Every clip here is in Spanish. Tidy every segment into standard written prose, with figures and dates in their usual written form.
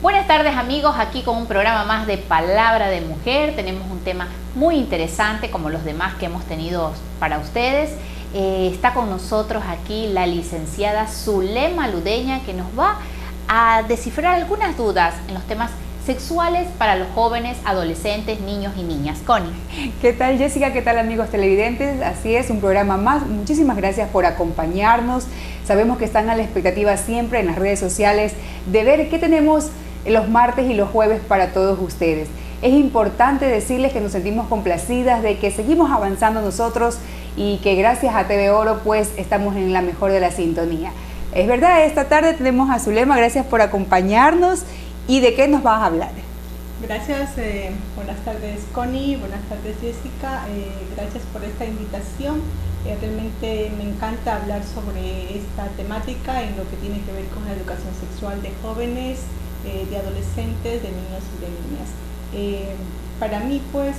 Buenas tardes amigos, aquí con un programa más de Palabra de Mujer. Tenemos un tema muy interesante como los demás que hemos tenido para ustedes. Está con nosotros aquí la licenciada Zulema Ludeña, que nos va a descifrar algunas dudas en los temas sexuales para los jóvenes, adolescentes, niños y niñas. Connie. ¿Qué tal, Jessica? ¿Qué tal, amigos televidentes? Así es, un programa más. Muchísimas gracias por acompañarnos. Sabemos que están a la expectativa siempre en las redes sociales de ver qué tenemos los martes y los jueves para todos ustedes. Es importante decirles que nos sentimos complacidas de que seguimos avanzando nosotros y que gracias a TV Oro pues estamos en la mejor de la sintonía. Es verdad, esta tarde tenemos a Zulema, gracias por acompañarnos. ¿Y de qué nos vas a hablar? Gracias, buenas tardes Connie, buenas tardes Jessica, gracias por esta invitación. Realmente me encanta hablar sobre esta temática en lo que tiene que ver con la educación sexual de jóvenes, de adolescentes, de niños y de niñas. Para mí pues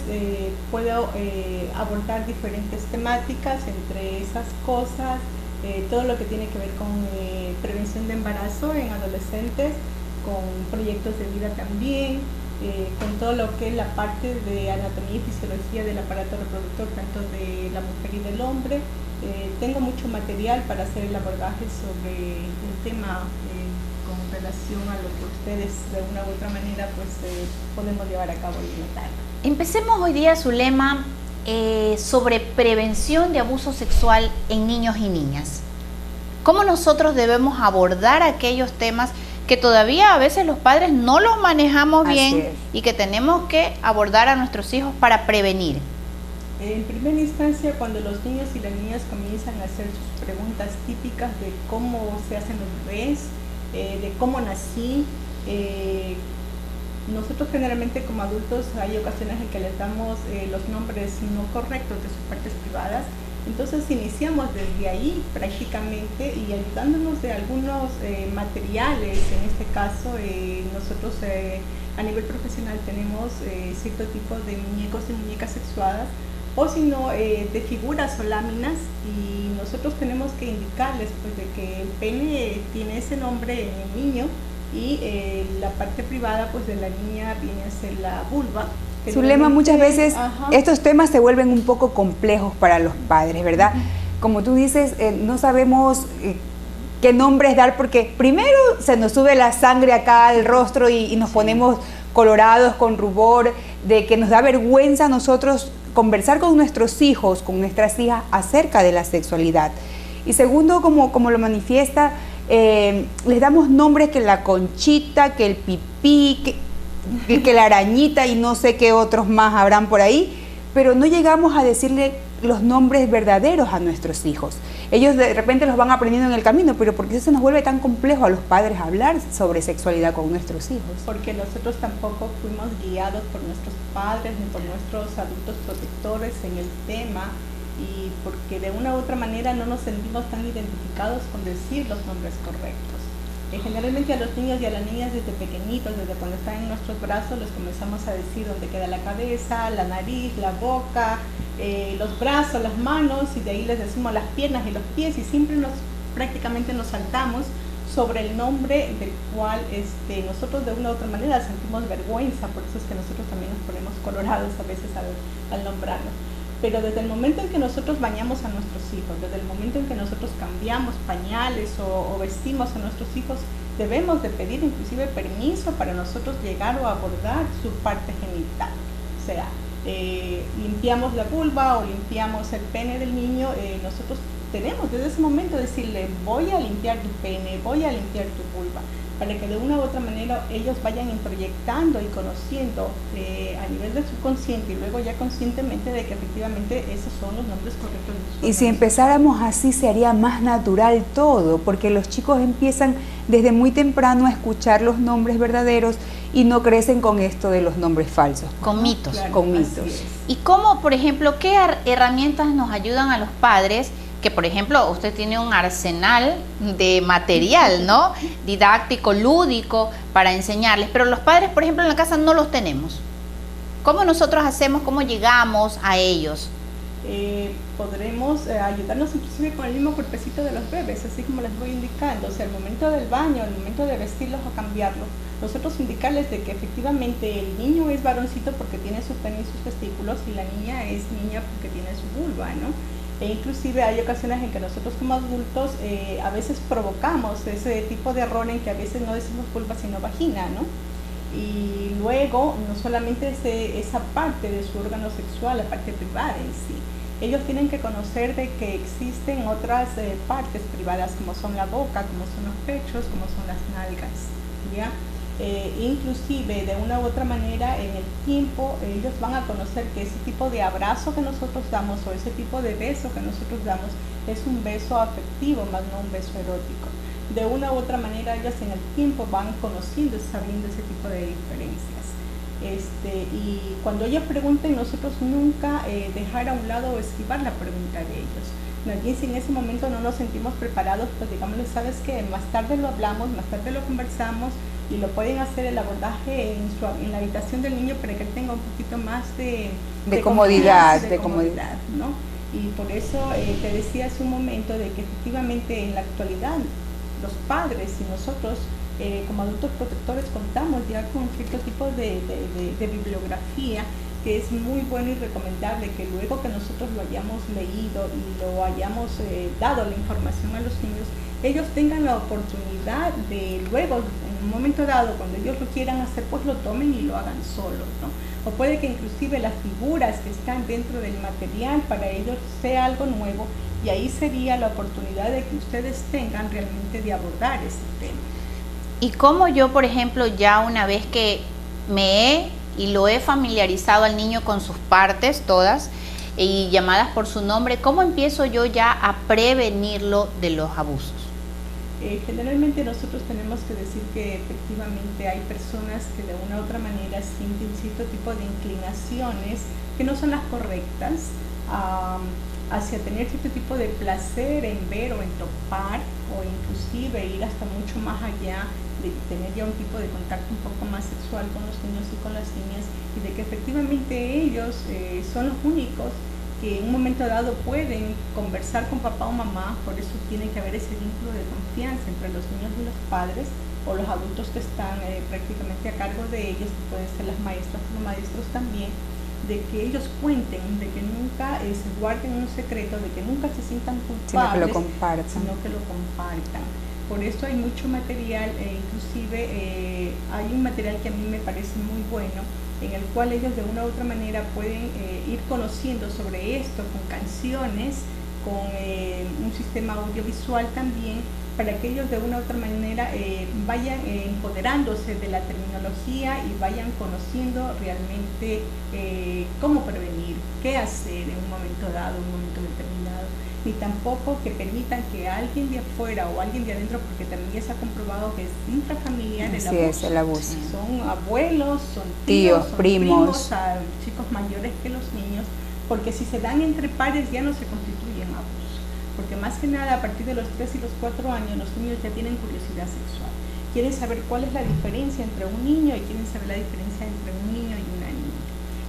puedo abordar diferentes temáticas, entre esas cosas, todo lo que tiene que ver con prevención de embarazo en adolescentes, con proyectos de vida también, con todo lo que es la parte de anatomía y fisiología del aparato reproductor, tanto de la mujer y del hombre. Tengo mucho material para hacer el abordaje sobre el tema con relación a lo que ustedes de una u otra manera pues podemos llevar a cabo en la tarde. Empecemos hoy día, Zulema, sobre prevención de abuso sexual en niños y niñas. ¿Cómo nosotros debemos abordar aquellos temas que todavía a veces los padres no los manejamos bien y que tenemos que abordar a nuestros hijos para prevenir? En primera instancia, cuando los niños y las niñas comienzan a hacer sus preguntas típicas de cómo se hacen los bebés, de cómo nací, nosotros generalmente como adultos hay ocasiones en que les damos los nombres no correctos de sus partes privadas. Entonces iniciamos desde ahí prácticamente y ayudándonos de algunos materiales. En este caso nosotros a nivel profesional tenemos cierto tipo de muñecos y muñecas sexuadas, o si no de figuras o láminas, y nosotros tenemos que indicarles pues de que el pene tiene ese nombre en el niño y la parte privada pues de la niña viene a ser la vulva. Zulema, muchas veces estos temas se vuelven un poco complejos para los padres, ¿verdad? Como tú dices, no sabemos qué nombres dar porque primero se nos sube la sangre acá al rostro y nos ponemos colorados con rubor, de que nos da vergüenza a nosotros conversar con nuestros hijos, con nuestras hijas acerca de la sexualidad. Y segundo, como lo manifiesta, les damos nombres que la conchita, que el pipí, que la arañita y no sé qué otros más habrán por ahí, pero no llegamos a decirle los nombres verdaderos a nuestros hijos. Ellos de repente los van aprendiendo en el camino, pero ¿por qué se nos vuelve tan complejo a los padres hablar sobre sexualidad con nuestros hijos? Porque nosotros tampoco fuimos guiados por nuestros padres ni por nuestros adultos protectores en el tema, y porque de una u otra manera no nos sentimos tan identificados con decir los nombres correctos. Generalmente a los niños y a las niñas desde pequeñitos, desde cuando están en nuestros brazos, les comenzamos a decir dónde queda la cabeza, la nariz, la boca, los brazos, las manos, y de ahí les decimos las piernas y los pies, y siempre prácticamente nos saltamos sobre el nombre del cual nosotros de una u otra manera sentimos vergüenza. Por eso es que nosotros también nos ponemos colorados a veces al nombrarlos. Pero desde el momento en que nosotros bañamos a nuestros hijos, desde el momento en que nosotros cambiamos pañales o vestimos a nuestros hijos, debemos de pedir inclusive permiso para nosotros llegar o abordar su parte genital. O sea, limpiamos la vulva o limpiamos el pene del niño, nosotros tenemos desde ese momento decirle: voy a limpiar tu pene, voy a limpiar tu vulva, para que de una u otra manera ellos vayan introyectando y conociendo a nivel del subconsciente y luego ya conscientemente de que efectivamente esos son los nombres correctos de sus. Y si empezáramos así se haría más natural todo, porque los chicos empiezan desde muy temprano a escuchar los nombres verdaderos y no crecen con esto de los nombres falsos. Con mitos. Claro, con mitos. ¿Y cómo, por ejemplo, qué herramientas nos ayudan a los padres? Que por ejemplo usted tiene un arsenal de material, ¿no? Didáctico, lúdico, para enseñarles, pero los padres, por ejemplo, en la casa no los tenemos. ¿Cómo nosotros hacemos, cómo llegamos a ellos? podremos ayudarnos inclusive con el mismo cuerpecito de los bebés, así como les voy indicando, o sea, al momento del baño, al momento de vestirlos o cambiarlos, nosotros indicarles de que efectivamente el niño es varoncito porque tiene su pene y sus testículos y la niña es niña porque tiene su vulva, ¿no? E inclusive hay ocasiones en que nosotros como adultos a veces provocamos ese tipo de error en que a veces no decimos vulva sino vagina, ¿no? Y luego no solamente esa parte de su órgano sexual, la parte privada en sí. Ellos tienen que conocer de que existen otras partes privadas como son la boca, como son los pechos, como son las nalgas, ¿ya? Inclusive de una u otra manera en el tiempo ellos van a conocer que ese tipo de abrazo que nosotros damos o ese tipo de beso que nosotros damos es un beso afectivo más no un beso erótico. De una u otra manera ellos en el tiempo van conociendo y sabiendo ese tipo de diferencias. Y cuando ellos pregunten, nosotros nunca dejar a un lado o esquivar la pregunta de ellos. Más bien, si en ese momento no nos sentimos preparados, pues digámosle, ¿sabes qué? Más tarde lo hablamos, más tarde lo conversamos y lo pueden hacer el abordaje en la habitación del niño para que él tenga un poquito más de comodidad, ¿no? Y por eso te decía hace un momento de que efectivamente en la actualidad los padres y nosotros como adultos protectores contamos ya con cierto tipo de bibliografía que es muy bueno y recomendable que luego que nosotros lo hayamos leído y lo hayamos dado la información a los niños, ellos tengan la oportunidad de luego, en un momento dado, cuando ellos lo quieran hacer, pues lo tomen y lo hagan solos, ¿no? O puede que inclusive las figuras que están dentro del material para ellos sea algo nuevo y ahí sería la oportunidad de que ustedes tengan realmente de abordar ese tema. Y como yo, por ejemplo, ya una vez que lo he familiarizado al niño con sus partes todas y llamadas por su nombre, ¿cómo empiezo yo ya a prevenirlo de los abusos? Generalmente nosotros tenemos que decir que efectivamente hay personas que de una u otra manera sienten cierto tipo de inclinaciones que no son las correctas hacia tener cierto tipo de placer en ver o en topar o inclusive ir hasta mucho más allá de tener ya un tipo de contacto un poco más sexual con los niños y con las niñas y de que efectivamente ellos son los únicos que en un momento dado pueden conversar con papá o mamá, por eso tiene que haber ese vínculo de confianza entre los niños y los padres o los adultos que están prácticamente a cargo de ellos, que pueden ser las maestras o los maestros también, de que ellos cuenten, de que nunca se guarden un secreto, de que nunca se sientan culpables, sino que lo compartan. Por eso hay mucho material, inclusive hay un material que a mí me parece muy bueno, en el cual ellos de una u otra manera pueden ir conociendo sobre esto con canciones, con un sistema audiovisual también, para que ellos de una u otra manera vayan empoderándose de la terminología y vayan conociendo realmente cómo prevenir, qué hacer en un momento dado, en un momento determinado. Ni tampoco que permitan que alguien de afuera o alguien de adentro, porque también ya se ha comprobado que es intrafamiliar el abuso. Es el abuso. Son abuelos, son tíos, son primos chicos mayores que los niños, porque si se dan entre pares ya no se constituyen abuso. Porque más que nada a partir de los 3 y los 4 años los niños ya tienen curiosidad sexual. Quieren saber cuál es la diferencia entre un niño y quieren saber la diferencia entre un niño y una niña.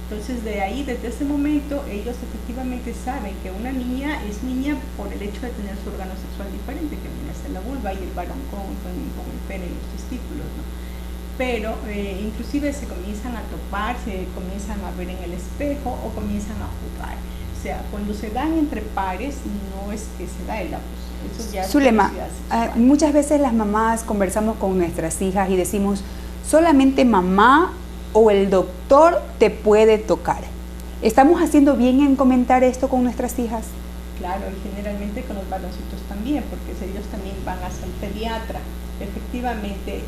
Entonces de ahí, desde ese momento, ellos efectivamente saben que una niña es niña por el hecho de tener su órgano sexual diferente, que viene a ser la vulva y el varón con el pene y los testículos, ¿no? Pero inclusive se comienzan a topar, se comienzan a ver en el espejo o comienzan a jugar. O sea, cuando se dan entre pares no es que se da el abuso. Eso ya es Zulema, muchas veces las mamás conversamos con nuestras hijas y decimos, solamente mamá o el doctor te puede tocar. ¿Estamos haciendo bien en comentar esto con nuestras hijas? Claro, y generalmente con los varoncitos también, porque ellos también van hacia el pediatra. Efectivamente,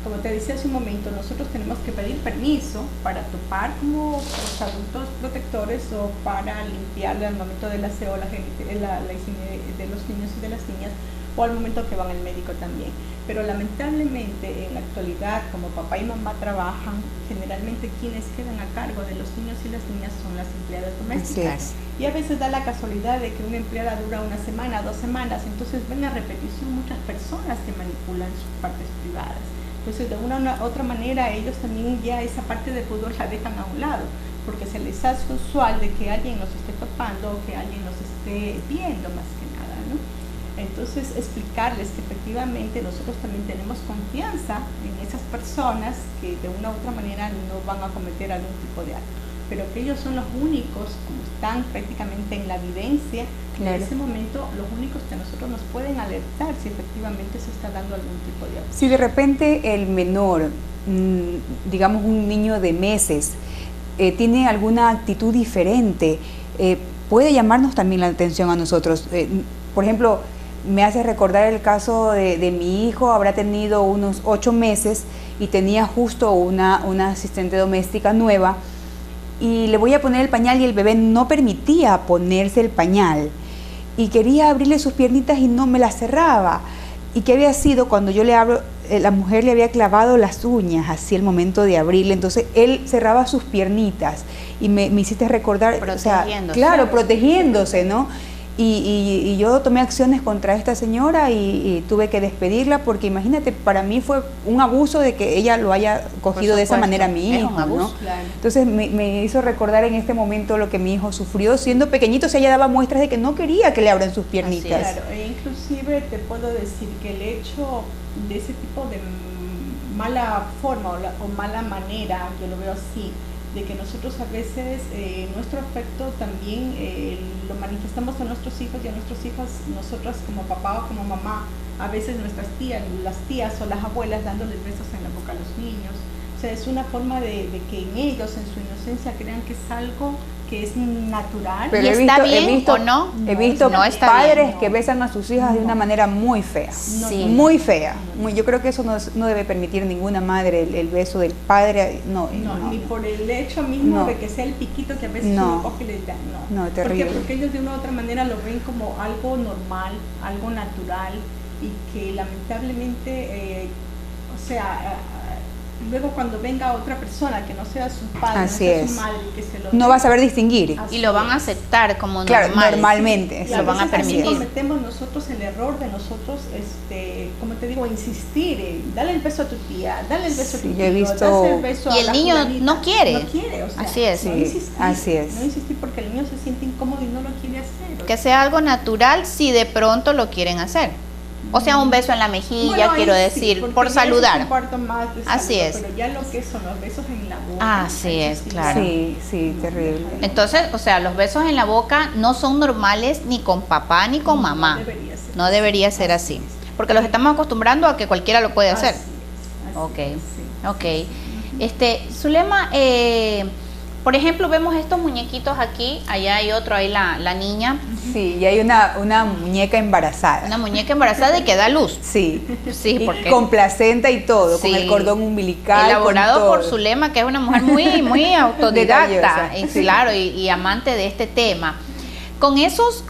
como te decía hace un momento, nosotros tenemos que pedir permiso para topar como los adultos protectores o para limpiarle al momento del aseo la higiene de los niños y de las niñas o al momento que van al médico también. Pero lamentablemente en la actualidad, como papá y mamá trabajan, generalmente quienes quedan a cargo de los niños y las niñas son las empleadas domésticas. Y a veces da la casualidad de que una empleada dura 1 semana, 2 semanas, entonces ven a repetición muchas personas que manipulan sus partes privadas. Entonces de una u otra manera ellos también ya esa parte de pudor la dejan a un lado, porque se les hace usual de que alguien nos esté topando o que alguien nos esté viendo más que nada, ¿no? Entonces, explicarles que efectivamente nosotros también tenemos confianza en esas personas que de una u otra manera no van a cometer algún tipo de acto, pero que ellos son los únicos, como están prácticamente en la vivencia, claro, en ese momento, los únicos que a nosotros nos pueden alertar si efectivamente se está dando algún tipo de acto. Si de repente el menor, digamos un niño de meses, tiene alguna actitud diferente, puede llamarnos también la atención a nosotros. Por ejemplo, me hace recordar el caso de mi hijo, habrá tenido unos 8 meses y tenía justo una asistente doméstica nueva, y le voy a poner el pañal y el bebé no permitía ponerse el pañal y quería abrirle sus piernitas y no me las cerraba. ¿Y qué había sido? Cuando yo le abro, la mujer le había clavado las uñas así el momento de abrirle, entonces él cerraba sus piernitas y me hiciste recordar, o sea, claro, protegiéndose, ¿no? Y yo tomé acciones contra esta señora y tuve que despedirla, porque imagínate, para mí fue un abuso de que ella lo haya cogido de esa manera a mi hijo, ¿no? Claro. Entonces me hizo recordar en este momento lo que mi hijo sufrió siendo pequeñito. O sea, ella daba muestras de que no quería que le abran sus piernitas. Claro, e inclusive te puedo decir que el hecho de ese tipo de mala forma o mala manera, yo lo veo así, de que nosotros a veces nuestro afecto también lo manifestamos a nuestros hijos y a nuestros hijos, nosotras como papá o como mamá, a veces nuestras tías, las tías o las abuelas dándoles besos en la boca a los niños. O sea, es una forma de que en ellos, en su inocencia, crean que es algo que es natural. Pero ¿y está bien o no? He visto padres que besan a sus hijas de una manera muy fea, muy fea. Yo creo que eso no debe permitir ninguna madre, el beso del padre, no, ni por el hecho mismo de que sea el piquito que a veces uno coge y le da, no, terrible. Porque ellos de una u otra manera lo ven como algo normal, algo natural, y que lamentablemente, luego cuando venga otra persona que no sea su padre, no sea su madre, que se lo no va a saber distinguir. Y lo van a aceptar como claro, normal. Normalmente. Lo van a permitir. Cometemos nosotros el error de nosotros, como te digo, insistir, dale el beso a tu tía, dale el beso a tu tío, he visto... el beso y el niño no quiere. No quiere, o sea, así es. No insistir, así es. No insistir porque el niño se siente incómodo y no lo quiere hacer. Que sea algo natural si de pronto lo quieren hacer. O sea, un beso en la mejilla, quiero decir, por saludar. Así es. Pero ya lo que son los besos en la boca. Así es, claro. Sí, terrible. Entonces, o sea, los besos en la boca no son normales ni con papá ni con mamá. No debería ser así. Porque los estamos acostumbrando a que cualquiera lo puede hacer. Ok. Zulema, por ejemplo, vemos estos muñequitos aquí, allá hay otro, ahí la niña. Sí, y hay una muñeca embarazada. Una muñeca embarazada y que da luz. Sí, porque con placenta y todo, con el cordón umbilical. Elaborado por Zulema, que es una mujer muy autodidacta, claro, y amante de este tema. Con estos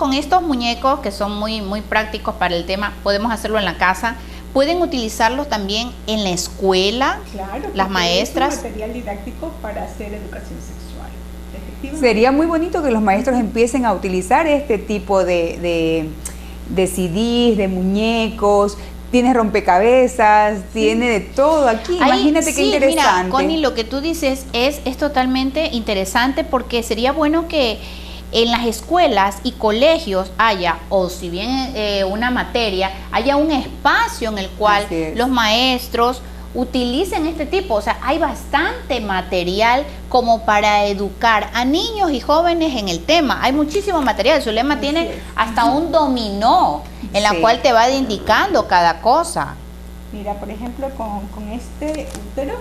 muñecos que son muy prácticos para el tema, podemos hacerlo en la casa. ¿Pueden utilizarlos también en la escuela? Claro, las maestras. Es un material didáctico para hacer educación sexual. Sería muy bonito que los maestros empiecen a utilizar este tipo de CDs, de muñecos. Tiene rompecabezas, tiene de todo aquí. Imagínate qué interesante. Mira, Connie, lo que tú dices es totalmente interesante, porque sería bueno que en las escuelas y colegios haya, o si bien una materia, haya un espacio en el cual los maestros utilicen este tipo. O sea, hay bastante material como para educar a niños y jóvenes en el tema. Hay muchísimo material. Zulema tiene hasta un dominó en la cual te va indicando cada cosa. Mira, por ejemplo, con este útero,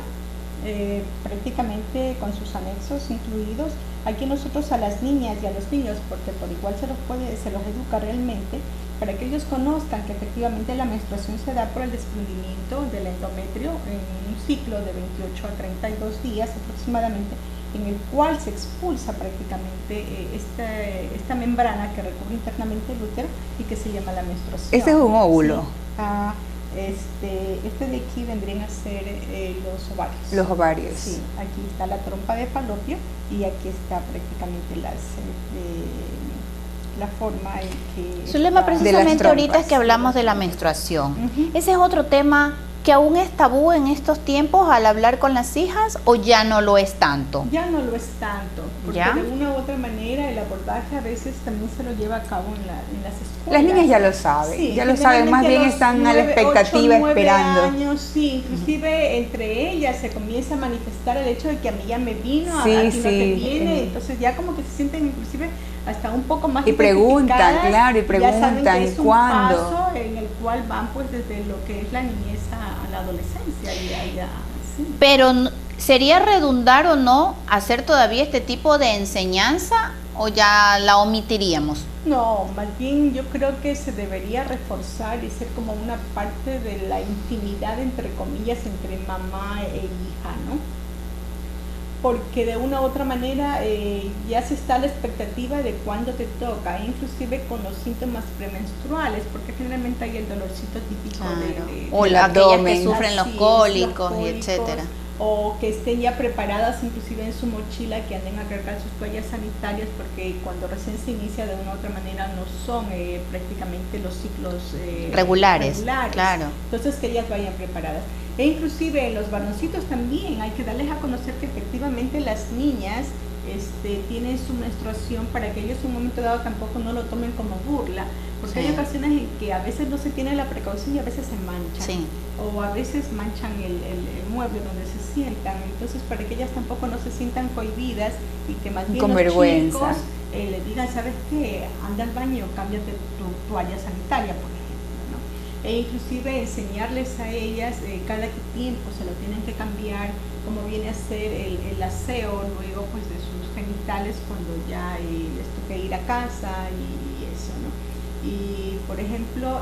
prácticamente con sus anexos incluidos, aquí nosotros a las niñas y a los niños, porque por igual se los educa realmente, para que ellos conozcan que efectivamente la menstruación se da por el desprendimiento del endometrio en un ciclo de 28 a 32 días aproximadamente, en el cual se expulsa prácticamente esta membrana que recubre internamente el útero y que se llama la menstruación. Este es un óvulo. Este de aquí vendrían a ser los ovarios. Los ovarios. Sí, aquí está la trompa de falopio y aquí está prácticamente la forma en que... Zulema, precisamente ahorita es que hablamos de la menstruación. Ese es otro tema que aún es tabú en estos tiempos al hablar con las hijas o ya no lo es tanto? Ya no lo es tanto, porque ¿Ya? de una u otra manera el abordaje a veces también se lo lleva a cabo en las escuelas. Las niñas ya lo saben, Sí, ya lo saben, más bien están a la expectativa 8, 9 esperando. años, sí, inclusive entre ellas se comienza a manifestar el hecho de que a mí ya me vino, Sí, a ti no sí, te viene, entonces ya como que se sienten inclusive hasta un poco más Y preguntan, identificadas, claro, y ya saben preguntan, que es un ¿cuándo? paso en el cual van pues desde lo que es la niñez a la adolescencia y ya, sí. Pero ¿sería redundar o no hacer todavía este tipo de enseñanza o ya la omitiríamos? No, más bien yo creo que se debería reforzar y ser como una parte de la intimidad, entre comillas, entre mamá e hija, ¿no? Porque de una u otra manera ya se está a la expectativa de cuándo te toca, inclusive con los síntomas premenstruales, porque generalmente hay el dolorcito típico o del aquellas abdomen. que sufren los Así es, cólicos los y etcétera. O que estén ya preparadas inclusive en su mochila, que anden a cargar sus toallas sanitarias, porque cuando recién se inicia de una u otra manera no son prácticamente los ciclos regulares, claro. Entonces que ellas vayan preparadas. E inclusive en los varoncitos también hay que darles a conocer que efectivamente las niñas tienen su menstruación, para que ellos en un momento dado tampoco no lo tomen como burla, porque Sí. hay ocasiones en que a veces no se tiene la precaución y a veces se manchan, Sí. o a veces manchan el mueble donde se sientan, entonces para que ellas tampoco no se sientan cohibidas y que más bien Con los vergüenza. chicos les digan, ¿sabes qué? Anda al baño, cámbiate tu toalla sanitaria, por ejemplo, ¿no? E inclusive enseñarles a ellas cada qué tiempo se lo tienen que cambiar, cómo viene a ser el aseo luego pues de sus genitales cuando ya les toque ir a casa y eso, ¿no? Y por ejemplo,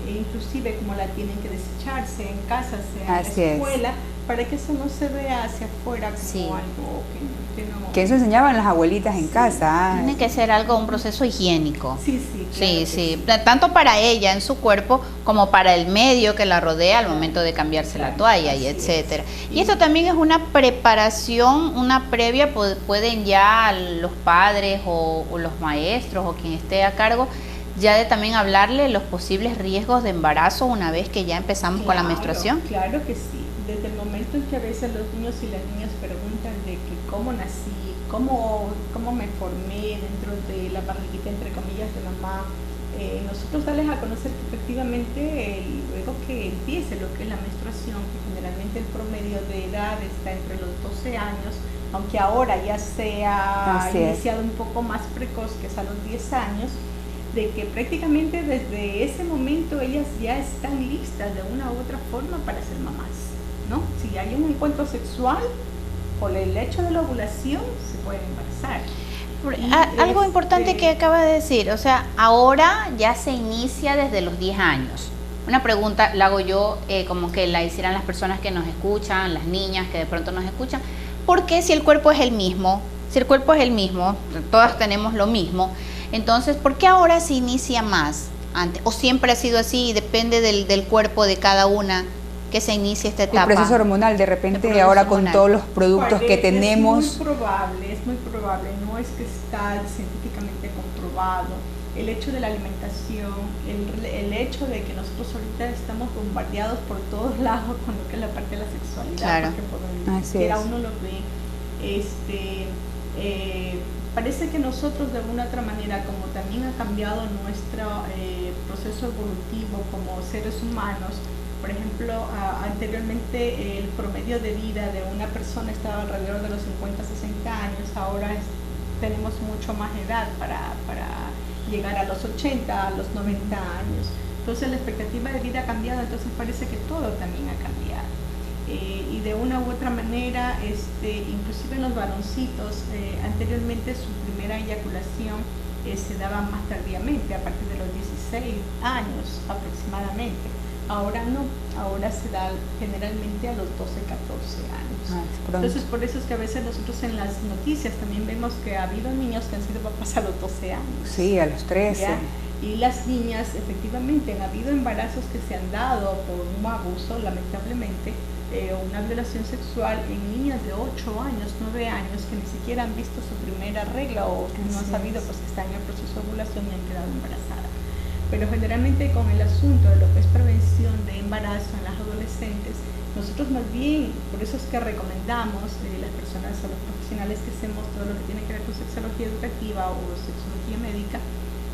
inclusive cómo la tienen que desecharse en casa, sea en la escuela, para que eso no se vea hacia afuera como Sí. algo que no... Que eso enseñaban las abuelitas en casa. Tiene que ser un proceso higiénico. Sí, sí, claro Sí, que sí, tanto para ella en su cuerpo como para el medio que la rodea al momento de cambiarse la toalla y etcétera. Y esto también es una preparación, una previa, pueden ya los padres o los maestros o quien esté a cargo ya de también hablarle los posibles riesgos de embarazo una vez que ya empezamos con la menstruación. Claro que sí, desde el momento en que a veces los niños y las niñas preguntan de que cómo nací, cómo me formé dentro de la barriguita, entre comillas, de mamá, nosotros darles a conocer que efectivamente luego que empiece lo que es la menstruación, que generalmente el promedio de edad está entre los 12 años, aunque ahora ya se ha iniciado un poco más precoz, que es a los 10 años, de que prácticamente desde ese momento ellas ya están listas de una u otra forma para ser mamás, ¿no? Si hay un encuentro sexual, por el hecho de la ovulación, se pueden embarazar. Algo importante que acaba de decir, o sea, ahora ya se inicia desde los 10 años. Una pregunta la hago yo, como que la hicieran las personas que nos escuchan, las niñas que de pronto nos escuchan. ¿Por qué si el cuerpo es el mismo? Si el cuerpo es el mismo, todas tenemos lo mismo, entonces, ¿por qué ahora se inicia más? Antes, ¿o siempre ha sido así y depende del cuerpo de cada una que se inicie esta etapa? El proceso hormonal, de repente, ahora con todos los productos que tenemos. Es muy probable, no es que está científicamente comprobado. El hecho de la alimentación, el hecho de que nosotros ahorita estamos bombardeados por todos lados con lo que es la parte de la sexualidad, claro. Porque por donde quiera uno lo ve, parece que nosotros de alguna otra manera, como también ha cambiado nuestro proceso evolutivo como seres humanos, por ejemplo, anteriormente el promedio de vida de una persona estaba alrededor de los 50, 60 años, ahora tenemos mucho más edad para llegar a los 80, a los 90 años. Entonces la expectativa de vida ha cambiado, entonces parece que todo también ha cambiado. Y de una u otra manera, inclusive en los varoncitos, anteriormente su primera eyaculación se daba más tardíamente, a partir de los 16 años aproximadamente. Ahora no, ahora se da generalmente a los 12, 14 años. Entonces por eso es que a veces nosotros en las noticias también vemos que ha habido niños que han sido papás a los 12 años. Sí, a los 13. ¿Ya? Y las niñas, efectivamente, han habido embarazos que se han dado por un abuso, lamentablemente, o una violación sexual en niñas de 8 años, 9 años, que ni siquiera han visto su primera regla o que no han sabido pues, que están en el proceso de ovulación y han quedado embarazadas. Pero generalmente con el asunto de lo que es prevención educación de embarazo en las adolescentes, nosotros más bien, por eso es que recomendamos las personas o los profesionales que hacemos todo lo que tiene que ver con sexología educativa o sexología médica,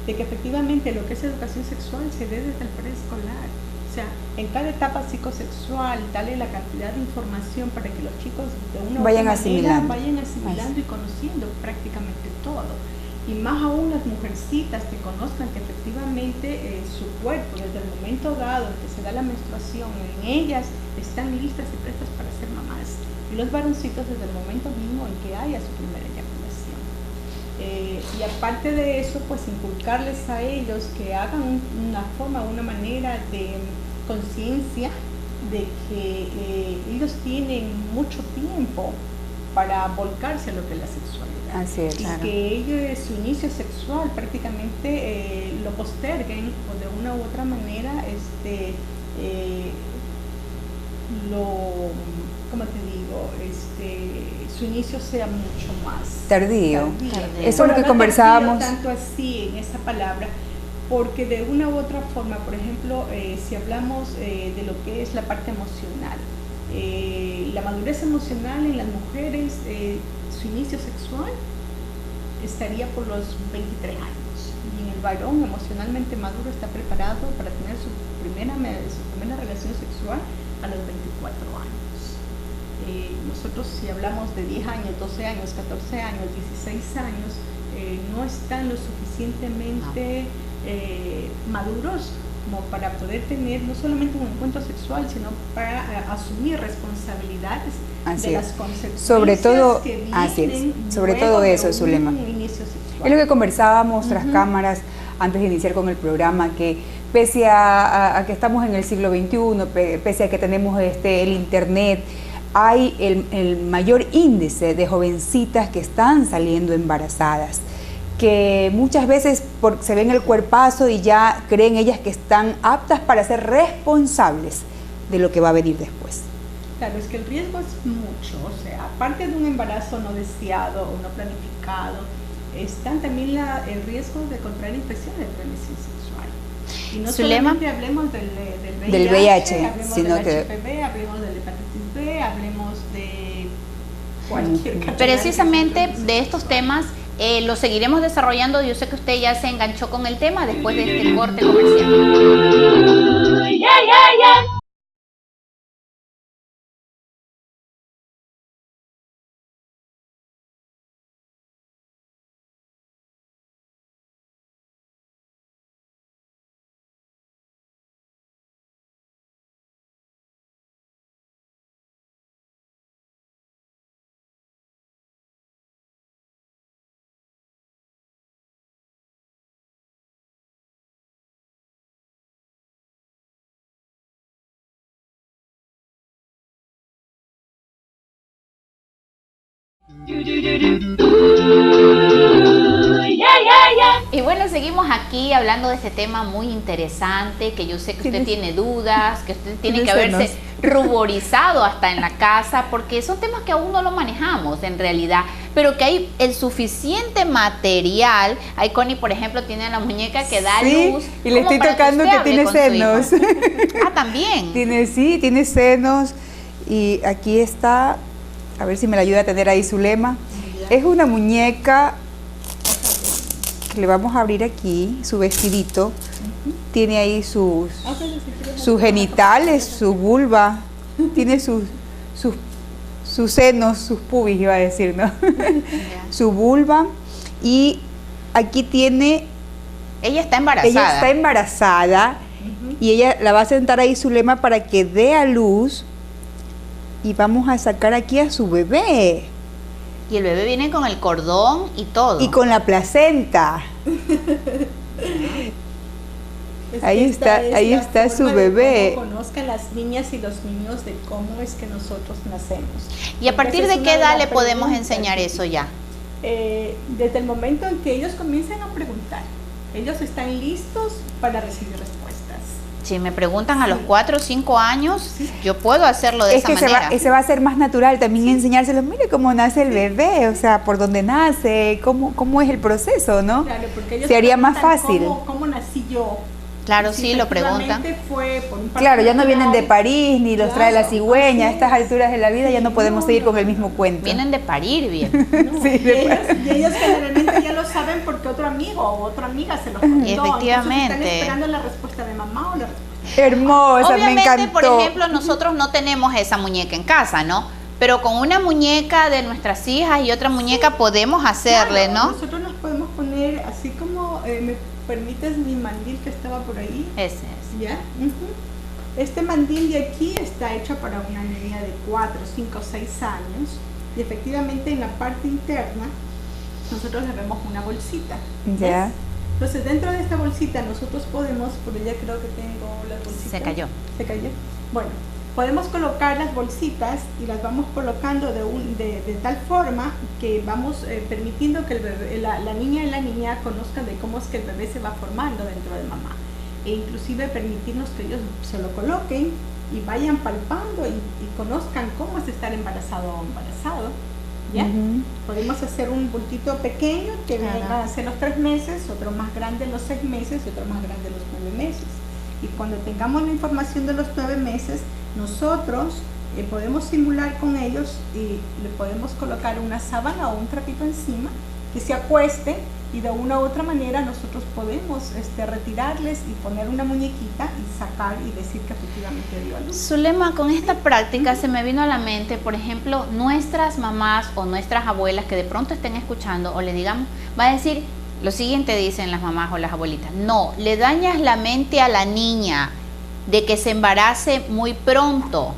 de que efectivamente lo que es educación sexual se dé desde el preescolar. O sea, en cada etapa psicosexual, darle la cantidad de información para que los chicos de una vayan u otra manera vayan asimilando y conociendo prácticamente todo. Y más aún las mujercitas que conozcan que efectivamente su cuerpo, desde el momento dado en que se da la menstruación, en ellas están listas y prestas para ser mamás. Y los varoncitos desde el momento mismo en que haya su primera eyaculación. Y aparte de eso, pues inculcarles a ellos que hagan una forma, una manera de conciencia de que ellos tienen mucho tiempo para volcarse a lo que es la sexualidad. Así es, claro. Y que ellos su inicio sexual prácticamente lo posterguen o de una u otra manera ¿cómo te digo? Su inicio sea mucho más tardío. Eso es lo que conversábamos. Tanto así en esa palabra, porque de una u otra forma, por ejemplo, si hablamos de lo que es la parte emocional, la madurez emocional en las mujeres, su inicio sexual estaría por los 23 años y en el varón emocionalmente maduro está preparado para tener su primera relación sexual a los 24 años. Nosotros si hablamos de 10 años, 12 años, 14 años, 16 años, no están lo suficientemente maduros como para poder tener no solamente un encuentro sexual, sino para asumir responsabilidades de las consecuencias sobre todo, que vienen así es, sobre todo eso, Zulema. Es lo que conversábamos tras cámaras antes de iniciar con el programa, que pese a que estamos en el siglo XXI, pese a que tenemos el internet, hay el mayor índice de jovencitas que están saliendo embarazadas, que muchas veces se ven el cuerpazo y ya creen ellas que están aptas para ser responsables de lo que va a venir después. Claro, es que el riesgo es mucho, o sea, aparte de un embarazo no deseado o no planificado, están también el riesgo de contraer infecciones de transmisión sexual. Y no solamente hablemos del VIH, hablemos sino del HPV, hablemos del hepatitis B, hablemos de cualquier... Precisamente de estos temas lo seguiremos desarrollando. Yo sé que usted ya se enganchó con el tema después de este corte comercial. Y bueno, seguimos aquí hablando de este tema muy interesante, que yo sé que usted tiene dudas, que usted tiene que haberse ruborizado hasta en la casa, porque son temas que aún no lo manejamos en realidad, pero que hay el suficiente material. Ahí Connie, por ejemplo, tiene la muñeca que da luz. Y le estoy tocando que tiene senos. Ah, también. Tiene senos. Y aquí está, a ver si me la ayuda a tener ahí Zulema. Es una muñeca que le vamos a abrir aquí, su vestidito. Tiene ahí sus genitales, su vulva, tiene sus senos, sus pubis, iba a decir, ¿no? Su vulva. Y aquí tiene... Ella está embarazada. Ella está embarazada y ella la va a sentar ahí Zulema para que dé a luz. Y vamos a sacar aquí a su bebé. Y el bebé viene con el cordón y todo. Y con la placenta. Ahí está su bebé. Cómo conozcan las niñas y los niños de cómo es que nosotros nacemos. ¿Y a partir de qué edad le podemos enseñar eso ya? Desde el momento en que ellos comiencen a preguntar. Ellos están listos para recibir respuestas. Si me preguntan a los 4 o 5 años, yo puedo hacerlo de esa manera. Se va a hacer más natural también enseñárselos. Mire cómo nace el bebé, o sea, por dónde nace, cómo es el proceso, ¿no? Claro, porque ellos se haría más fácil. ¿Cómo nací yo? Claro, sí, lo preguntan. Fue por un claro, ya no vienen de París, ni los trae la cigüeña. A estas es. alturas de la vida ya no podemos seguir con el mismo cuento. Vienen de parir bien. No, sí, y ellos generalmente ya lo saben porque otro amigo o otra amiga se los contó. Efectivamente. Están esperando la respuesta de mamá o la respuesta. Hermosa, Obviamente, me encantó. por ejemplo, nosotros no tenemos esa muñeca en casa, ¿no? Pero con una muñeca de nuestras hijas y otra muñeca podemos hacerle, claro, ¿no? Nosotros nos podemos poner, así como me permites mi mandil que estaba por ahí. Ese es. ¿Ya? Este mandil de aquí está hecho para una niña de 4, 5, 6 años y efectivamente en la parte interna nosotros le vemos una bolsita. Ya. ¿Ves? Entonces dentro de esta bolsita nosotros podemos, por ella creo que tengo las bolsitas. Se cayó. Se cayó. Bueno, podemos colocar las bolsitas y las vamos colocando de tal forma que vamos permitiendo que el bebé, la niña y la niña conozcan de cómo es que el bebé se va formando dentro de mamá. E inclusive permitirnos que ellos se lo coloquen y vayan palpando y conozcan cómo es estar embarazado o embarazado. ¿Ya? Podemos hacer un bultito pequeño que venga a ser los 3 meses, otro más grande los 6 meses y otro más grande los 9 meses. Y cuando tengamos la información de los 9 meses, nosotros podemos simular con ellos y le podemos colocar una sábana o un trapito encima que se acueste y de una u otra manera nosotros podemos retirarles y poner una muñequita y sacar y decir que efectivamente dio a luz. Zulema, con esta práctica se me vino a la mente, por ejemplo, nuestras mamás o nuestras abuelas que de pronto estén escuchando o le digamos, va a decir, lo siguiente dicen las mamás o las abuelitas, no, le dañas la mente a la niña de que se embarace muy pronto.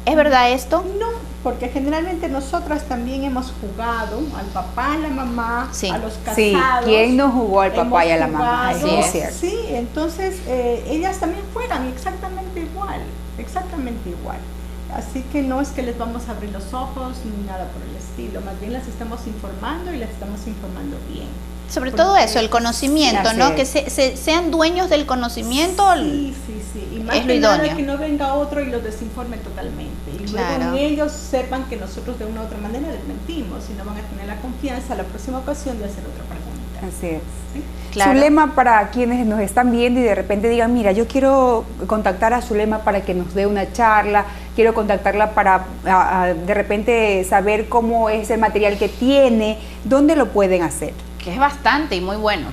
¿Es verdad esto? No, porque generalmente nosotras también hemos jugado al papá, a la mamá, sí. a los casados. Sí, ¿quién no jugó al papá y a la mamá? Eso es cierto. Sí, entonces ellas también juegan exactamente igual. Así que no es que les vamos a abrir los ojos ni nada por el estilo, más bien las estamos informando y las estamos informando bien. Sobre todo eso, el conocimiento, sí, ¿no? Que sean dueños del conocimiento. Sí. Y más es lo que nada idóneo. que no venga otro y los desinforme totalmente. Y claro. luego ellos sepan que nosotros de una u otra manera les mentimos y no van a tener la confianza la próxima ocasión de hacer otra pregunta. Así es. ¿Sí? Claro. Zulema, para quienes nos están viendo y de repente digan, mira, yo quiero contactar a Zulema para que nos dé una charla, quiero contactarla para de repente saber cómo es el material que tiene, ¿dónde lo pueden hacer? Que es bastante y muy bueno.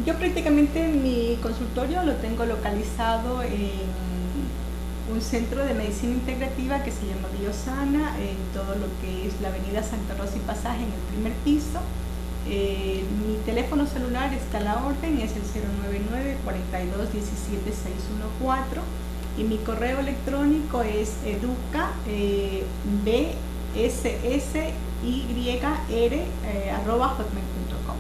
Yo prácticamente mi consultorio lo tengo localizado en un centro de medicina integrativa que se llama Biosana, en todo lo que es la avenida Santa Rosa y Pasaje, en el primer piso. Mi teléfono celular está a la orden, es el 099-4217-614 y mi correo electrónico es educa@hotmail.com.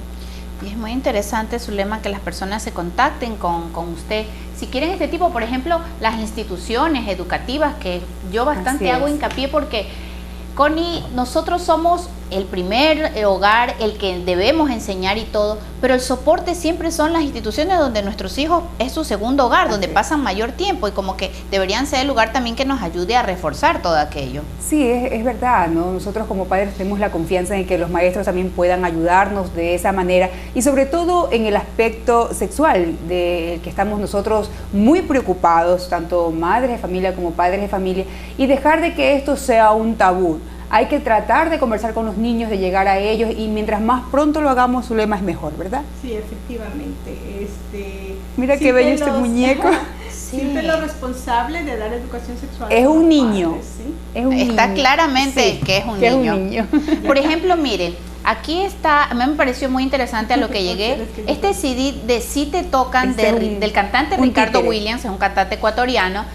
Y es muy interesante, Zulema, que las personas se contacten con usted. Si quieren este tipo, por ejemplo, las instituciones educativas, que yo bastante hago hincapié porque, Connie, nosotros somos el primer hogar, el que debemos enseñar y todo, pero el soporte siempre son las instituciones donde nuestros hijos es su segundo hogar, donde pasan mayor tiempo y como que deberían ser el lugar también que nos ayude a reforzar todo aquello. Sí, es verdad, ¿no? Nosotros como padres tenemos la confianza en que los maestros también puedan ayudarnos de esa manera y sobre todo en el aspecto sexual del que estamos nosotros muy preocupados, tanto madres de familia como padres de familia, y dejar de que esto sea un tabú. Hay que tratar de conversar con los niños, de llegar a ellos y mientras más pronto lo hagamos, Zulema, es mejor, ¿verdad? Sí, efectivamente. Mira qué bello este muñeco. Siempre lo responsable de dar educación sexual es un niño. Padres, ¿sí? Es un Está niño. claramente Sí, que es un que niño. Es un niño. Por ejemplo, miren, aquí está, a mí me pareció muy interesante a lo que llegué, este CD de Si Te Tocan del cantante Ricardo Williams, es un cantante ecuatoriano,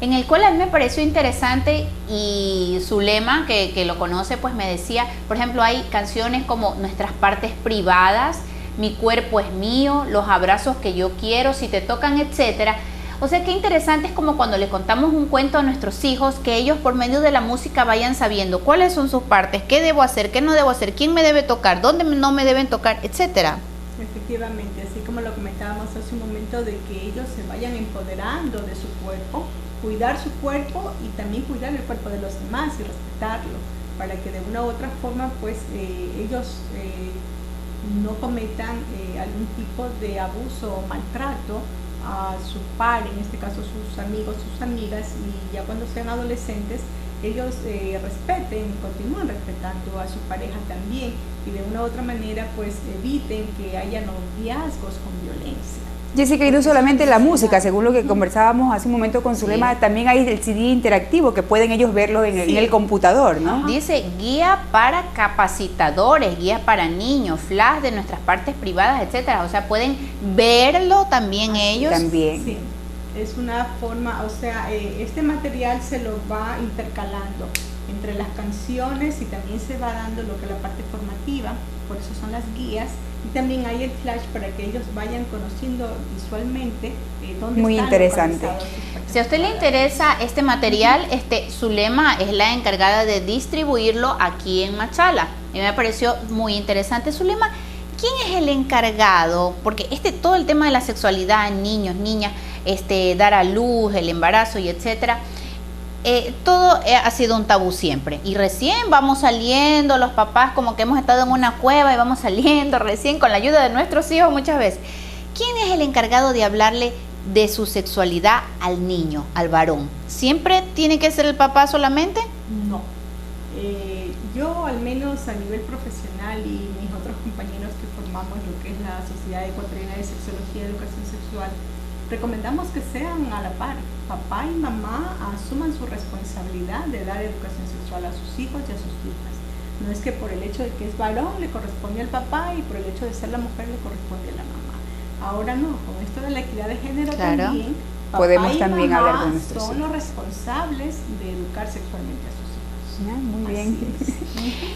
en el cual a mí me pareció interesante y Zulema, que lo conoce, pues me decía, por ejemplo, hay canciones como Nuestras Partes Privadas, Mi Cuerpo es Mío, Los Abrazos que Yo Quiero, Si Te Tocan, etcétera. O sea, qué interesante es como cuando le contamos un cuento a nuestros hijos, que ellos por medio de la música vayan sabiendo cuáles son sus partes, qué debo hacer, qué no debo hacer, quién me debe tocar, dónde no me deben tocar, etcétera. Efectivamente, así como lo comentábamos hace un momento, de que ellos se vayan empoderando de su cuerpo, cuidar su cuerpo y también cuidar el cuerpo de los demás y respetarlo, para que de una u otra forma pues ellos no cometan algún tipo de abuso o maltrato a su par, en este caso sus amigos, sus amigas, y ya cuando sean adolescentes ellos respeten y continúen respetando a su pareja también, y de una u otra manera pues eviten que haya noviazgos con violencia. Jessica, y no solamente la música, según lo que conversábamos hace un momento con Zulema, también hay el CD interactivo que pueden ellos verlo en el computador, ¿no? Dice guía para capacitadores, guía para niños, flash de nuestras partes privadas, etcétera. O sea, pueden verlo también ellos. También. Sí, es una forma, o sea, este material se lo va intercalando entre las canciones y también se va dando lo que es la parte formativa, por eso son las guías. Y también hay el flash para que ellos vayan conociendo visualmente dónde muy están interesante. Si a usted le interesa este material, Zulema es la encargada de distribuirlo aquí en Machala. Y me pareció muy interesante. Zulema, ¿quién es el encargado? Porque todo el tema de la sexualidad en niños, niñas, dar a luz, el embarazo y etcétera, todo ha sido un tabú siempre, y recién vamos saliendo los papás, como que hemos estado en una cueva y vamos saliendo recién con la ayuda de nuestros hijos muchas veces. ¿Quién es el encargado de hablarle de su sexualidad al niño, al varón? ¿Siempre tiene que ser el papá solamente? No, yo al menos a nivel profesional y mis otros compañeros que formamos lo que es la Sociedad Ecuatoriana de Sexología y Educación Sexual, recomendamos que sean a la par. Papá y mamá asuman su responsabilidad de dar educación sexual a sus hijos y a sus hijas. No es que por el hecho de que es varón le corresponde al papá y por el hecho de ser la mujer le corresponde a la mamá. Ahora no, con esto de la equidad de género también, papá podemos y también mamá hablar con nuestros son hijos. los responsables de educar sexualmente a sus hijos. Muy bien.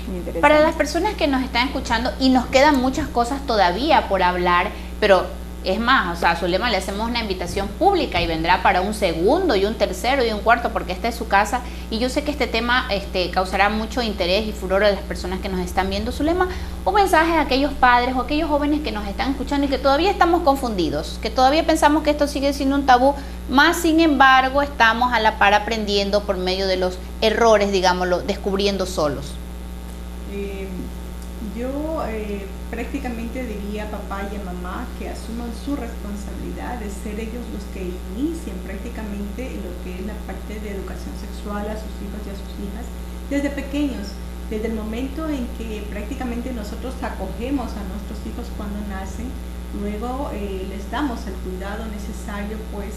Muy interesante. Para las personas que nos están escuchando, y nos quedan muchas cosas todavía por hablar, pero es más, o sea, a Zulema le hacemos una invitación pública y vendrá para un segundo y un tercero y un cuarto, porque esta es su casa, y yo sé que este tema causará mucho interés y furor a las personas que nos están viendo. Zulema, un mensaje a aquellos padres o aquellos jóvenes que nos están escuchando y que todavía estamos confundidos, que todavía pensamos que esto sigue siendo un tabú, más sin embargo estamos a la par aprendiendo por medio de los errores, digámoslo, descubriendo solos. Yo prácticamente diría a papá y a mamá que asuman su responsabilidad de ser ellos los que inicien prácticamente lo que es la parte de educación sexual a sus hijos y a sus hijas desde pequeños, desde el momento en que prácticamente nosotros acogemos a nuestros hijos cuando nacen, luego les damos el cuidado necesario, pues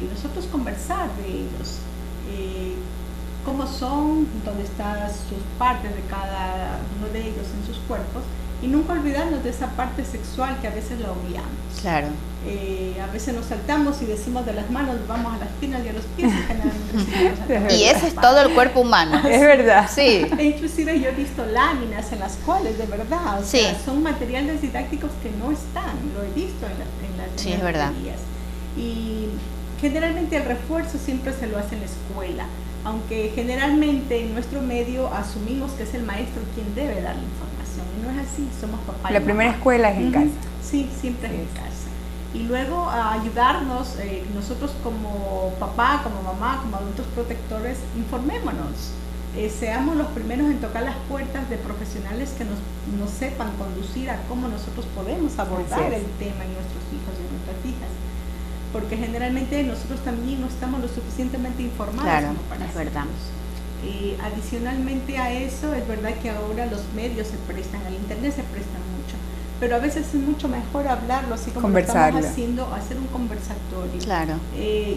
nosotros conversar de ellos, cómo son, dónde están sus partes de cada uno de ellos en sus cuerpos, y nunca olvidarnos de esa parte sexual que a veces la obviamos. Claro. A veces nos saltamos y decimos de las manos, vamos a las piernas y a los pies, y y ese es todo el cuerpo humano. Es verdad. Sí. E inclusive yo he visto láminas en las cuales, de verdad, o sea, son materiales didácticos que no están, lo he visto en las sí, es verdad. Y generalmente el refuerzo siempre se lo hace en la escuela, aunque generalmente en nuestro medio asumimos que es el maestro quien debe dar la información, y no es así, somos papá y La mamá. primera escuela es en casa. Sí, siempre es en casa. Y luego a ayudarnos, nosotros como papá, como mamá, como adultos protectores, informémonos, seamos los primeros en tocar las puertas de profesionales que nos sepan conducir a cómo nosotros podemos abordar el tema en nuestros hijos y en nuestras hijas, porque generalmente nosotros también no estamos lo suficientemente informados. Claro, como para es verdad. Adicionalmente a eso, es verdad que ahora los medios se prestan, el internet se presta mucho, pero a veces es mucho mejor hablarlo, así como lo estamos haciendo, hacer un conversatorio. Claro.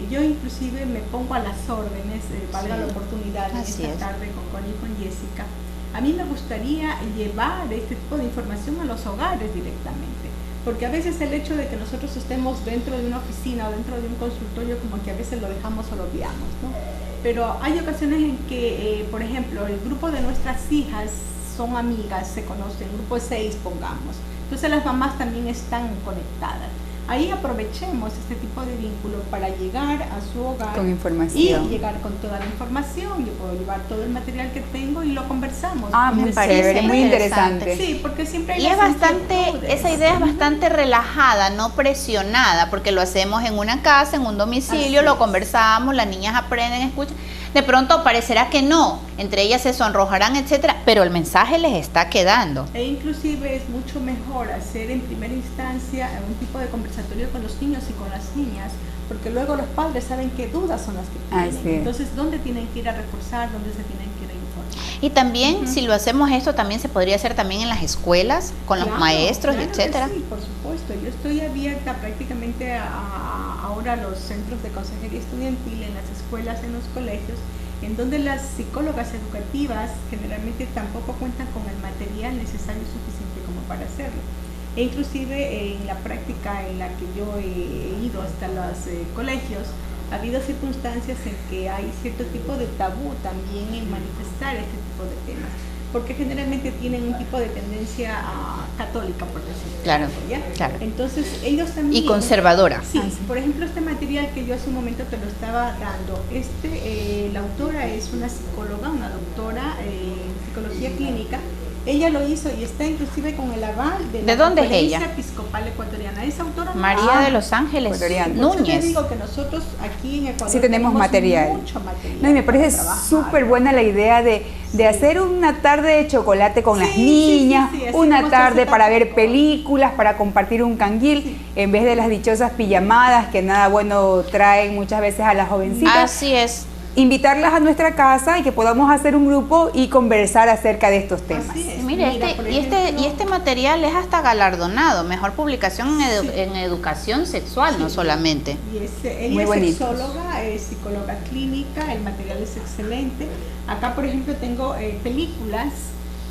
Yo inclusive me pongo a las órdenes, valga la oportunidad, en esta tarde con Connie y con Jessica. A mí me gustaría llevar este tipo de información a los hogares directamente, porque a veces el hecho de que nosotros estemos dentro de una oficina o dentro de un consultorio, como que a veces lo dejamos o lo olvidamos, ¿no? Pero hay ocasiones en que, por ejemplo, el grupo de nuestras hijas son amigas, se conocen, grupo de 6 pongamos, entonces las mamás también están conectadas. Ahí aprovechemos este tipo de vínculo para llegar a su hogar con información. Y llegar con toda la información. Yo puedo llevar todo el material que tengo y lo conversamos. Me parece muy interesante. Sí, porque siempre hay y es bastante, esa idea es bastante relajada, no presionada, porque lo hacemos en una casa, en un domicilio, lo conversamos, las niñas aprenden, escuchan. De pronto parecerá que no, entre ellas se sonrojarán, etcétera, pero el mensaje les está quedando. E inclusive es mucho mejor hacer en primera instancia un tipo de conversatorio con los niños y con las niñas, porque luego los padres saben qué dudas son las que tienen. Entonces, ¿dónde tienen que ir a reforzar? ¿Dónde se tienen que ir a informar? Y también, si lo hacemos esto, también se podría hacer también en las escuelas, con los maestros, etcétera. Sí, por supuesto. Yo estoy abierta prácticamente ahora a los centros de consejería estudiantil, en las escuelas, en los colegios, en donde las psicólogas educativas generalmente tampoco cuentan con el material necesario suficiente como para hacerlo. E inclusive en la práctica en la que yo he ido hasta los colegios, ha habido circunstancias en que hay cierto tipo de tabú también en manifestar este tipo de temas, porque generalmente tienen un tipo de tendencia católica, por decirlo. Claro, ¿ya? Claro. Entonces ellos también... Y conservadora. Sí, por ejemplo, este material que yo hace un momento te lo estaba dando, la autora es una psicóloga, una doctora en psicología clínica. Ella lo hizo y está inclusive con el aval de la Conferencia Episcopal Ecuatoriana. ¿Es autora? María de los Ángeles Núñez. Yo digo que nosotros aquí en Ecuador sí tenemos material. Mucho material. No, y me parece súper buena la idea de hacer una tarde de chocolate con las niñas, una tarde para ver películas, para compartir un canguil, en vez de las dichosas pijamadas que nada bueno traen muchas veces a las jovencitas. Así es. Invitarlas a nuestra casa y que podamos hacer un grupo y conversar acerca de estos temas. Mira, este material es hasta galardonado, mejor publicación en educación sexual, no solamente. Y ella es sexóloga, es psicóloga clínica, el material es excelente. Acá, por ejemplo, tengo películas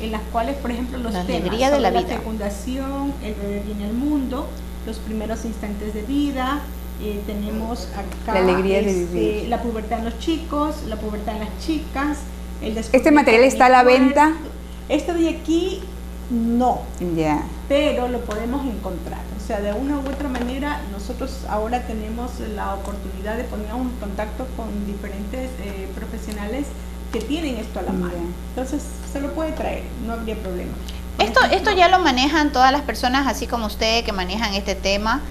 en las cuales, por ejemplo, los temas sobre la fecundación, el bebé viene al mundo, los primeros instantes de vida. Tenemos acá la alegría de vivir, la pubertad en los chicos, la pubertad en las chicas. ¿Este material está a la venta? Este de aquí no, pero lo podemos encontrar. O sea, de una u otra manera, nosotros ahora tenemos la oportunidad de ponernos en contacto con diferentes profesionales que tienen esto a la mano. Entonces, se lo puede traer, no habría problema. Esto ya lo manejan todas las personas, así como usted, que manejan este tema.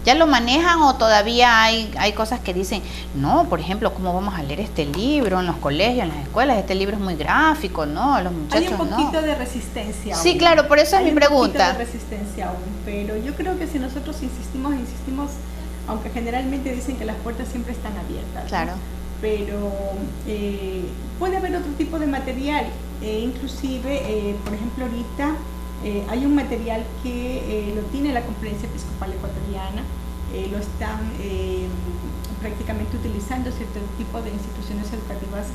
¿Ya lo manejan o todavía hay cosas que dicen, no, por ejemplo, ¿cómo vamos a leer este libro en los colegios, en las escuelas? Este libro es muy gráfico, ¿no? Los muchachos hay un poquito de resistencia aún. Sí, claro, por eso es mi pregunta. Hay un poquito de resistencia aún, pero yo creo que si nosotros insistimos, aunque generalmente dicen que las puertas siempre están abiertas. Claro. ¿No? Pero puede haber otro tipo de material, inclusive, por ejemplo, ahorita hay un material que lo tiene la Conferencia Episcopal Ecuatoriana, lo están prácticamente utilizando cierto tipo de instituciones educativas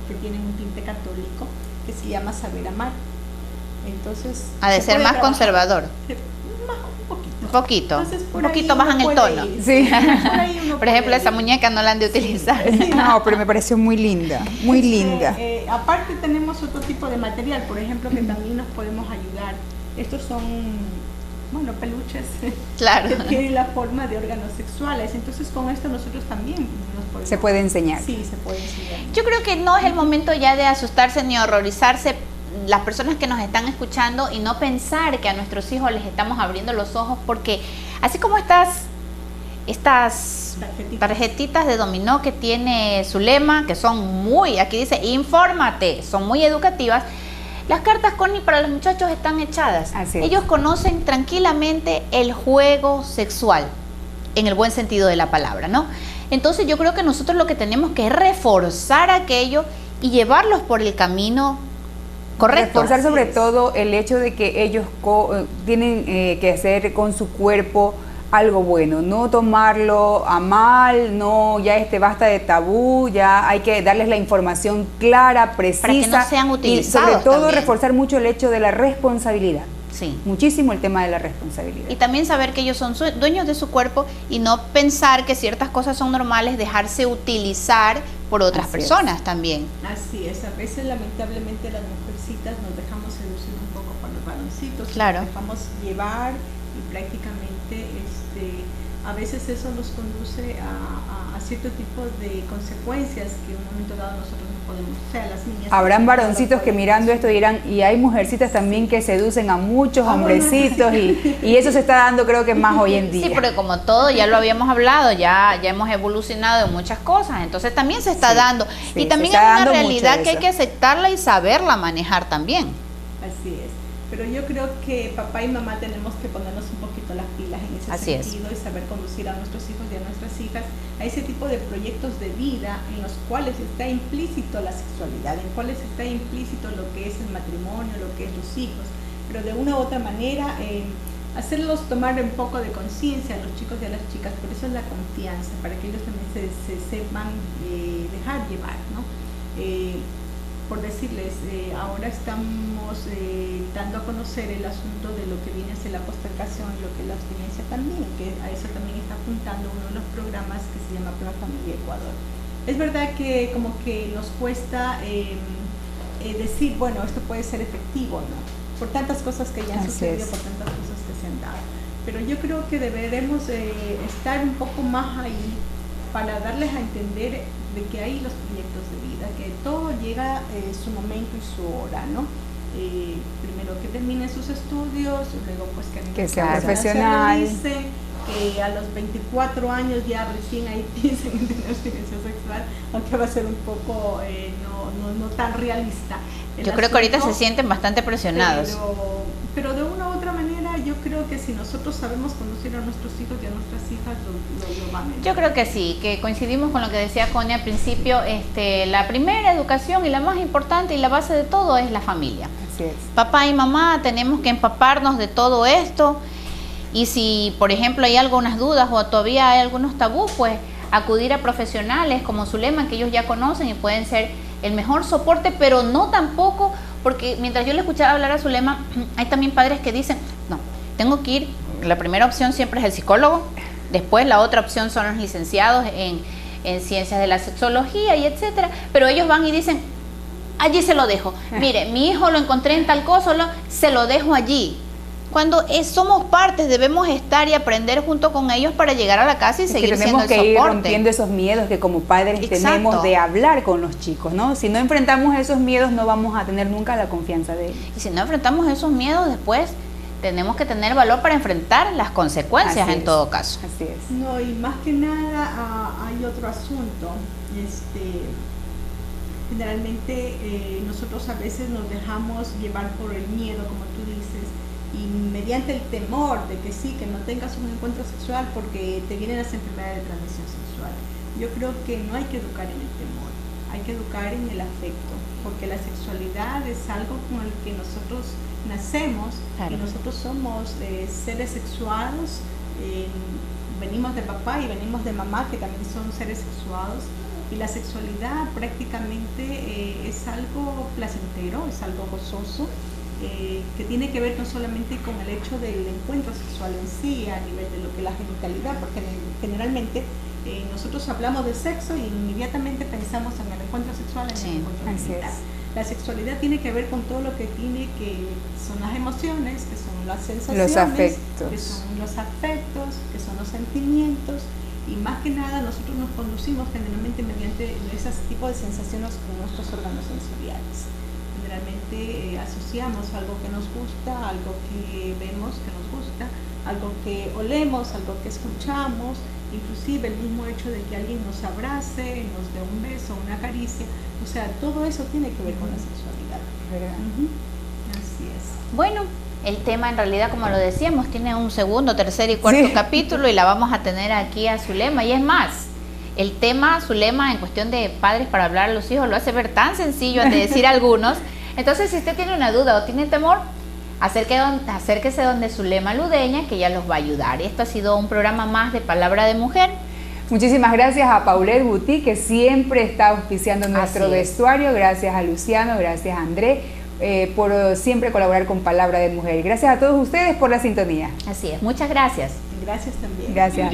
que tienen un tinte católico, que se llama Saber Amar. Entonces, ha de ser más conservador. Un poquito. Entonces, un poquito bajan el tono. Sí. Por ejemplo, esa muñeca no la han de utilizar. Sí. No, pero me pareció muy linda, muy linda. Aparte tenemos otro tipo de material, por ejemplo, que también nos podemos ayudar. Estos son, peluches que tienen la forma de órganos sexuales. Entonces, con esto nosotros también nos podemos... Se puede enseñar. Sí, se puede enseñar. Yo creo que no es el momento ya de asustarse ni horrorizarse las personas que nos están escuchando y no pensar que a nuestros hijos les estamos abriendo los ojos, porque así como estas tarjetitas de dominó que tiene Zulema, que son aquí dice, infórmate, son muy educativas. Las cartas, Connie, para los muchachos están echadas. Ellos conocen tranquilamente el juego sexual, en el buen sentido de la palabra, ¿no? Entonces yo creo que nosotros lo que tenemos que es reforzar aquello y llevarlos por el camino correcto. Reforzar sobre todo el hecho de que ellos tienen que hacer con su cuerpo algo bueno, no tomarlo a mal, basta de tabú, ya hay que darles la información clara, precisa, para que no sean utilizados y sobre todo también. Reforzar mucho el hecho de la responsabilidad. Sí. Muchísimo el tema de la responsabilidad. Y también saber que ellos son dueños de su cuerpo y no pensar que ciertas cosas son normales, dejarse utilizar por otras personas también. Así es, a veces lamentablemente las mujercitas nos dejamos seducir un poco por los varoncitos, claro. Nos dejamos llevar y prácticamente a veces eso nos conduce a cierto tipo de consecuencias que en un momento dado nosotros no podemos, o sea, las niñas. Habrán varoncitos que mirando esto dirán, y hay mujercitas también que seducen a muchos hombrecitos, y eso se está dando, creo que más hoy en día. Sí, porque como todo, ya lo habíamos hablado, ya hemos evolucionado en muchas cosas, entonces también se está dando. Sí, y también es una realidad que hay que aceptarla y saberla manejar también. Así es. Pero yo creo que papá y mamá tenemos que ponernos un poquito las pilas en ese sentido y saber conducir a nuestros hijos y a nuestras hijas a ese tipo de proyectos de vida en los cuales está implícito la sexualidad, en cuales está implícito lo que es el matrimonio, lo que es los hijos, pero de una u otra manera hacerlos tomar un poco de conciencia a los chicos y a las chicas. Por eso es la confianza, para que ellos también se sepan dejar llevar, ¿no? Por decirles, ahora estamos dando a conocer el asunto de lo que viene a ser la postergación, lo que es la abstinencia también, que a eso también está apuntando uno de los programas que se llama Plan Familia Ecuador. Es verdad que como que nos cuesta decir, bueno, esto puede ser efectivo, ¿no? Por tantas cosas que ya han sucedido, por tantas cosas que se han dado. Pero yo creo que deberemos estar un poco más ahí para darles a entender de que hay los proyectos de vida, que todo llega su momento y su hora, ¿no? Primero que terminen sus estudios, luego pues que sea profesional, que a los 24 años ya recién ahí piensen en tener experiencia sexual, aunque va a ser un poco no tan realista. Yo creo que ahorita se sienten bastante presionados. Pero de una u otra manera yo creo que si nosotros sabemos conducir a nuestros hijos y a nuestras hijas lo van a entender. Yo creo que sí, que coincidimos con lo que decía Connie al principio. La primera educación y la más importante y la base de todo es la familia. Así es. Papá y mamá tenemos que empaparnos de todo esto, y si por ejemplo hay algunas dudas o todavía hay algunos tabús, pues acudir a profesionales como Zulema, que ellos ya conocen y pueden ser el mejor soporte, pero no tampoco, porque mientras yo le escuchaba hablar a Zulema, hay también padres que dicen, no, tengo que ir, la primera opción siempre es el psicólogo, después la otra opción son los licenciados en ciencias de la sexología y etcétera, pero ellos van y dicen, allí se lo dejo, mire, mi hijo lo encontré en tal cosa, se lo dejo allí. Cuando somos partes, debemos estar y aprender junto con ellos para llegar a la casa y seguir siendo el soporte. Tenemos que ir rompiendo esos miedos que como padres tenemos de hablar con los chicos, ¿no? Si no enfrentamos esos miedos, no vamos a tener nunca la confianza de ellos. Y si no enfrentamos esos miedos, después tenemos que tener valor para enfrentar las consecuencias en todo caso. Así es. No, y más que nada hay otro asunto. Generalmente nosotros a veces nos dejamos llevar por el miedo, como tú dices, y mediante el temor de que sí, que no tengas un encuentro sexual porque te vienen las enfermedades de transmisión sexual. Yo creo que no hay que educar en el temor, hay que educar en el afecto, porque la sexualidad es algo con el que nosotros nacemos, claro. Y nosotros somos seres sexuados, venimos de papá y venimos de mamá, que también son seres sexuados, y la sexualidad prácticamente es algo placentero, es algo gozoso, que tiene que ver no solamente con el hecho del encuentro sexual en sí, a nivel de lo que es la genitalidad, porque generalmente nosotros hablamos de sexo y inmediatamente pensamos en el encuentro sexual, en el encuentro genital. La sexualidad tiene que ver con todo lo que tiene, que son las emociones, que son las sensaciones, que son los afectos, que son los sentimientos, y más que nada nosotros nos conducimos generalmente mediante esos tipos de sensaciones con nuestros órganos sensoriales. Generalmente asociamos algo que nos gusta, algo que vemos que nos gusta, algo que olemos, algo que escuchamos, inclusive el mismo hecho de que alguien nos abrace, nos dé un beso, una caricia, o sea, todo eso tiene que ver con la sexualidad. Así es. Bueno, el tema en realidad, como lo decíamos, tiene un segundo, tercer y cuarto capítulo, y la vamos a tener aquí a Zulema, y es más, el tema Zulema en cuestión de padres para hablar a los hijos lo hace ver tan sencillo de decir algunos. Entonces, si usted tiene una duda o tiene temor, acérquese donde Zulema Ludeña, que ella los va a ayudar. Esto ha sido un programa más de Palabra de Mujer. Muchísimas gracias a Paulette Buti, que siempre está auspiciando nuestro vestuario. Gracias a Luciano, gracias a André, por siempre colaborar con Palabra de Mujer. Gracias a todos ustedes por la sintonía. Así es, muchas gracias. Gracias también. Gracias.